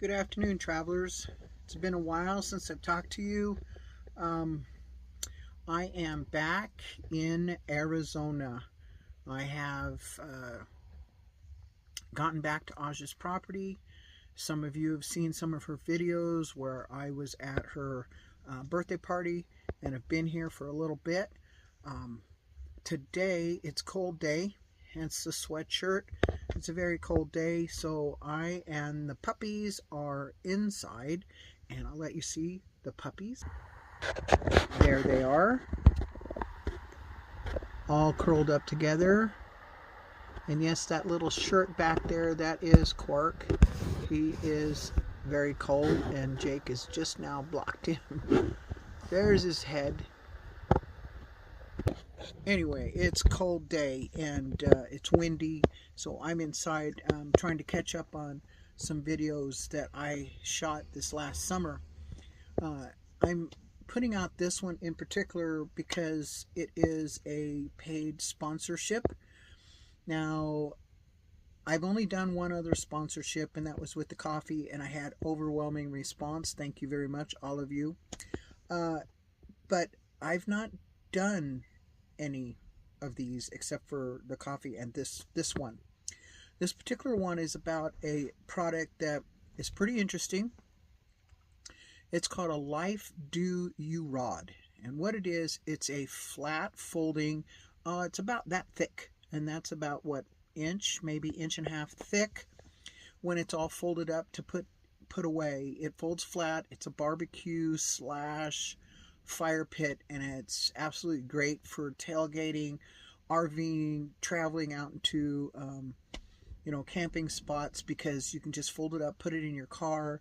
Good afternoon, travelers. It's been a while since I've talked to you. I am back in Arizona. I have gotten back to Aja's property. Some of you have seen some of her videos where I was at her birthday party and have been here for a little bit. Today, it's a cold day, hence the sweatshirt. It's a very cold day, so I and the puppies are inside, and I'll let you see the puppies. There they are, all curled up together. And yes, that little shirt back there, that is Quark. He is very cold, and Jake has just now blocked him. There's his head. Anyway, it's a cold day and it's windy, so I'm inside trying to catch up on some videos that I shot this last summer. I'm putting out this one in particular because it is a paid sponsorship. Now, I've only done one other sponsorship, and that was with the coffee, and I had overwhelming response. Thank you very much, all of you. But I've not done any of these except for the coffee and this one. This particular one is about a product that is pretty interesting. It's called a Lifedoo UROD, and what it is, it's a flat folding, it's about that thick, and that's about what, inch, maybe inch and a half thick. When it's all folded up to put away, it folds flat. It's a barbecue slash fire pit, and it's absolutely great for tailgating, RVing, traveling out into camping spots, because you can just fold it up, put it in your car,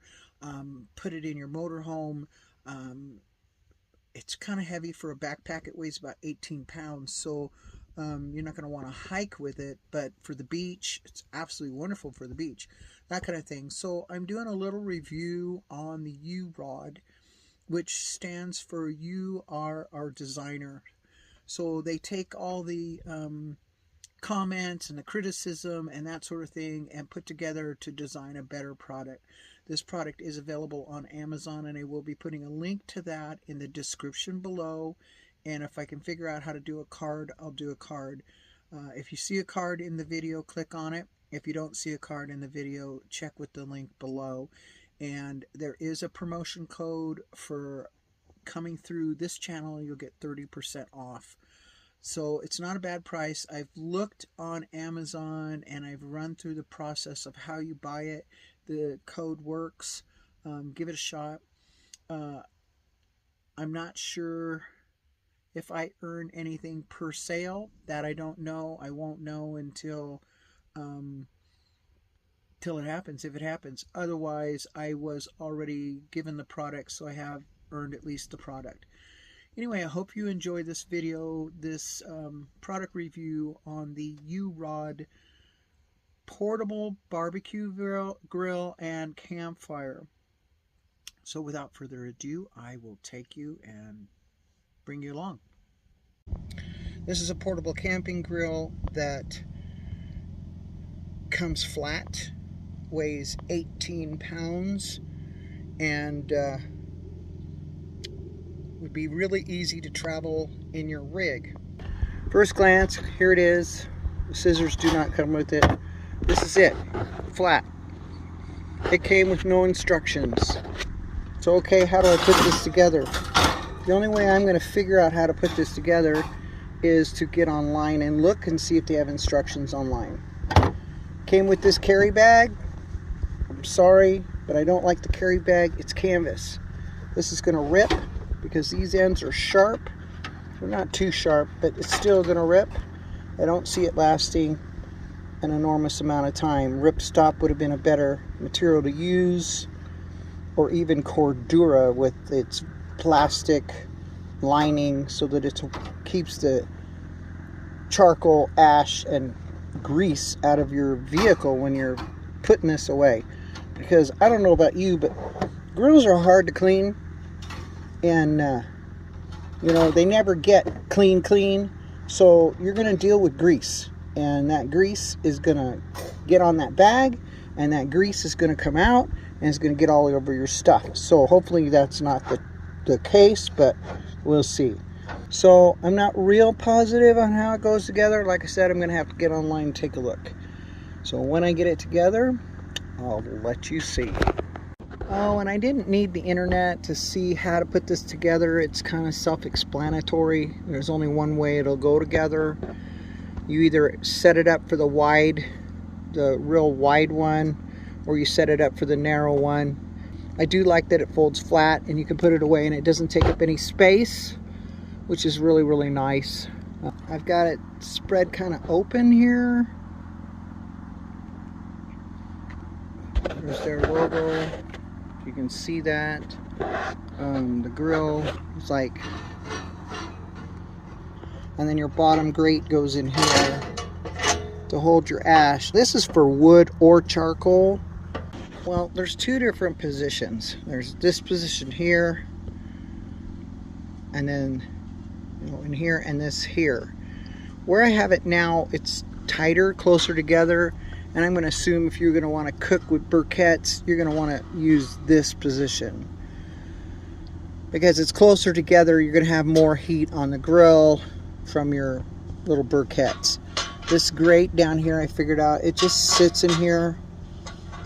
put it in your motorhome. It's kind of heavy for a backpack. It weighs about 18 pounds, so you're not going to want to hike with it, but for the beach, it's absolutely wonderful for the beach, that kind of thing. So I'm doing a little review on the UROD, which stands for You Are Our Designer. So they take all the comments and the criticism and that sort of thing and put together to design a better product. This product is available on Amazon, and I will be putting a link to that in the description below. And if I can figure out how to do a card, I'll do a card. If you see a card in the video, click on it. If you don't see a card in the video, check with the link below. And there is a promotion code for coming through this channel. You'll get 30% off. So it's not a bad price. I've looked on Amazon and I've run through the process of how you buy it. The code works. Give it a shot. I'm not sure if I earn anything per sale. That I don't know. I won't know until it happens, if it happens. Otherwise, I was already given the product, so I have earned at least the product. Anyway, I hope you enjoy this video, this product review on the UROD portable barbecue grill and campfire. So without further ado, I will take you and bring you along. This is a portable camping grill that comes flat, weighs 18 pounds, and would be really easy to travel in your rig. First glance, here it is. The scissors do not come with it. This is it, flat. It came with no instructions. So okay, how do I put this together? The only way I'm going to figure out how to put this together is to get online and look and see if they have instructions online. Came with this carry bag. I'm sorry, but I don't like the carry bag. It's canvas. This is going to rip because these ends are sharp. They're not too sharp, but it's still going to rip. I don't see it lasting an enormous amount of time. Ripstop would have been a better material to use, or even Cordura with its plastic lining so that it keeps the charcoal, ash, and grease out of your vehicle when you're putting this away. Because I don't know about you, but grills are hard to clean, and they never get clean, so you're going to deal with grease, and that grease is going to get on that bag, and that grease is going to come out and it's going to get all over your stuff. So hopefully that's not the case, but we'll see. So I'm not real positive on how it goes together. Like I said, I'm going to have to get online and take a look. So when I get it together, I'll let you see. Oh, and I didn't need the internet to see how to put this together. It's kind of self-explanatory. There's only one way it'll go together. You either set it up for the real wide one, or you set it up for the narrow one. I do like that it folds flat and you can put it away and it doesn't take up any space, which is really, really nice. I've got it spread kind of open here. There's their logo. You can see that. The grill is like, and then your bottom grate goes in here to hold your ash. This is for wood or charcoal. Well, there's two different positions. There's this position here, and then in here, and this here. Where I have it now, it's tighter, closer together, and I'm going to assume if you're going to want to cook with briquettes, you're going to want to use this position. Because it's closer together, you're going to have more heat on the grill from your little briquettes. This grate down here, I figured out, it just sits in here.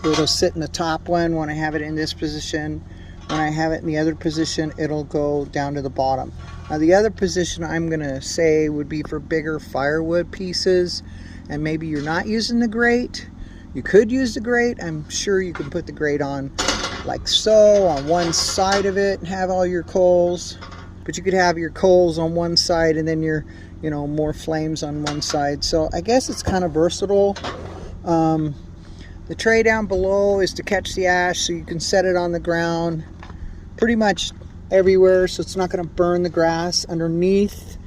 It'll sit in the top one when I have it in this position. When I have it in the other position, it'll go down to the bottom. Now the other position I'm going to say would be for bigger firewood pieces, and maybe you're not using the grate. You could use the grate. I'm sure you can put the grate on like so on one side of it and have all your coals. But you could have your coals on one side and then your, more flames on one side. So I guess it's kind of versatile. The tray down below is to catch the ash, so you can set it on the ground pretty much everywhere, so it's not going to burn the grass underneath.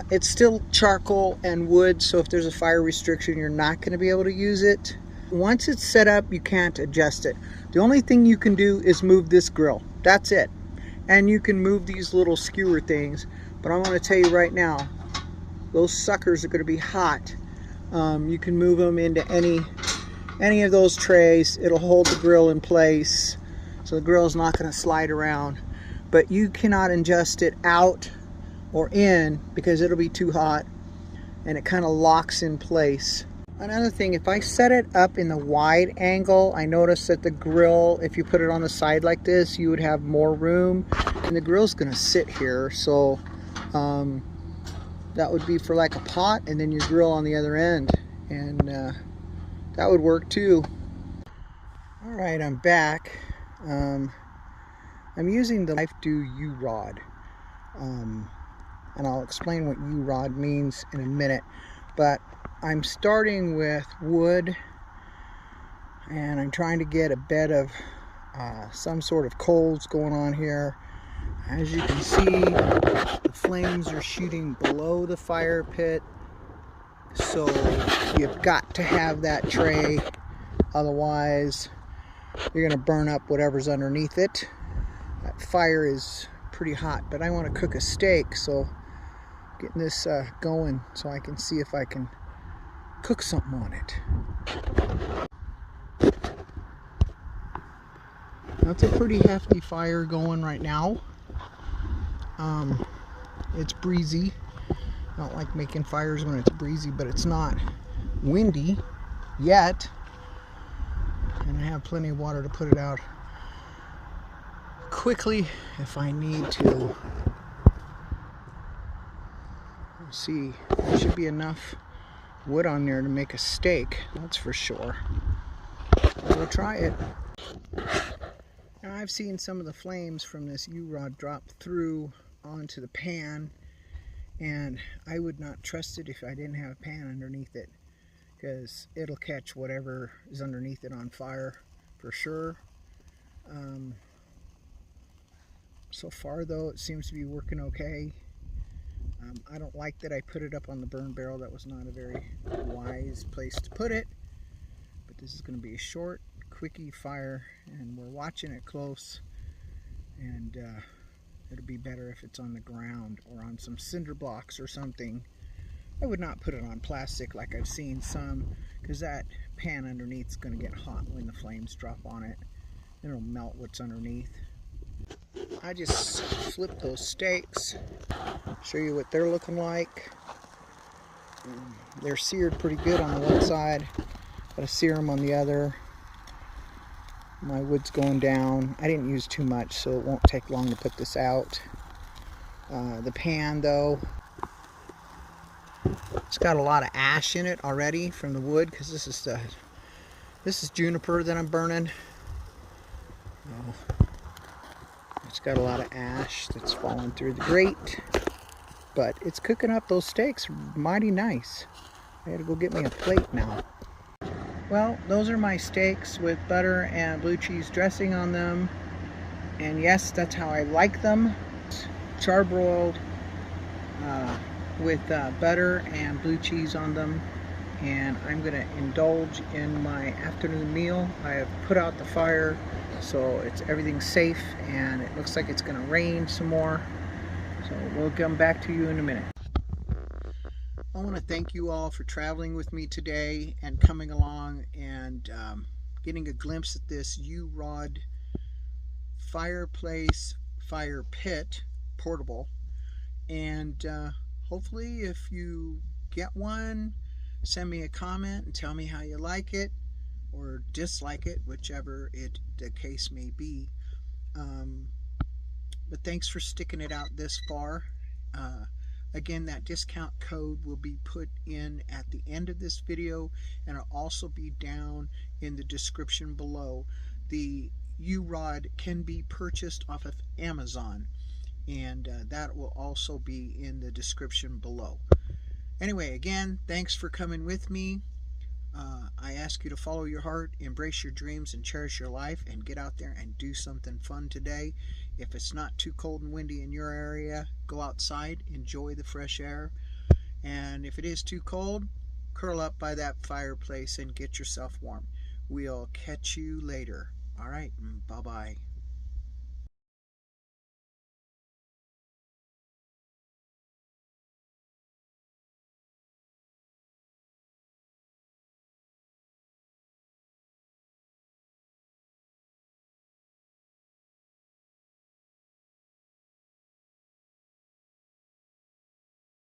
It's still charcoal and wood, so if there's a fire restriction, you're not going to be able to use it. Once it's set up, you can't adjust it. The only thing you can do is move this grill. That's it. And you can move these little skewer things, but I'm going to tell you right now, those suckers are going to be hot. You can move them into any of those trays. It'll hold the grill in place, so the grill's not going to slide around. But you cannot adjust it out or in because it'll be too hot, and it kind of locks in place. Another thing, if I set it up in the wide angle, I noticed that the grill, if you put it on the side like this, you would have more room, and the grill's going to sit here. So that would be for like a pot, and then your grill on the other end, and that would work too. All right, I'm back. I'm using the Lifedoo UROD, and I'll explain what UROD means in a minute. But I'm starting with wood, and I'm trying to get a bed of some sort of coals going on here. As you can see, the flames are shooting below the fire pit, so you've got to have that tray, otherwise you're going to burn up whatever's underneath it. That fire is pretty hot, but I want to cook a steak, so getting this going so I can see if I can cook something on it. That's a pretty hefty fire going right now. It's breezy. I don't like making fires when it's breezy, but it's not windy yet, and I have plenty of water to put it out quickly if I need to. Let's see, there should be enough wood on there to make a steak, that's for sure. We'll try it. Now, I've seen some of the flames from this UROD drop through onto the pan, and I would not trust it if I didn't have a pan underneath it, because it'll catch whatever is underneath it on fire for sure. So far though, it seems to be working okay. I don't like that I put it up on the burn barrel. That was not a very wise place to put it, but this is going to be a short, quickie fire, and we're watching it close, and it'll be better if it's on the ground or on some cinder blocks or something. I would not put it on plastic like I've seen some, because that pan underneath is going to get hot when the flames drop on it. It'll melt what's underneath. I just flipped those steaks, show you what they're looking like. They're seared pretty good on the one side. Gotta sear them on the other. My wood's going down. I didn't use too much, so it won't take long to put this out. The pan, though, it's got a lot of ash in it already from the wood, because this is juniper that I'm burning. It's got a lot of ash that's falling through the grate, but it's cooking up those steaks mighty nice. I gotta go get me a plate now. Well, those are my steaks with butter and blue cheese dressing on them. And yes, that's how I like them. Charbroiled with butter and blue cheese on them. And I'm going to indulge in my afternoon meal. I have put out the fire, so everything's safe, and it looks like it's going to rain some more. So we'll come back to you in a minute. I want to thank you all for traveling with me today and coming along and getting a glimpse at this UROD fireplace fire pit portable. And hopefully, if you get one, send me a comment and tell me how you like it or dislike it, whichever the case may be. But thanks for sticking it out this far. Again, that discount code will be put in at the end of this video, and it'll also be down in the description below. The UROD can be purchased off of Amazon, and that will also be in the description below. Anyway, again, thanks for coming with me. I ask you to follow your heart, embrace your dreams, and cherish your life, and get out there and do something fun today. If it's not too cold and windy in your area, go outside, enjoy the fresh air. And if it is too cold, curl up by that fireplace and get yourself warm. We'll catch you later. All right, bye-bye.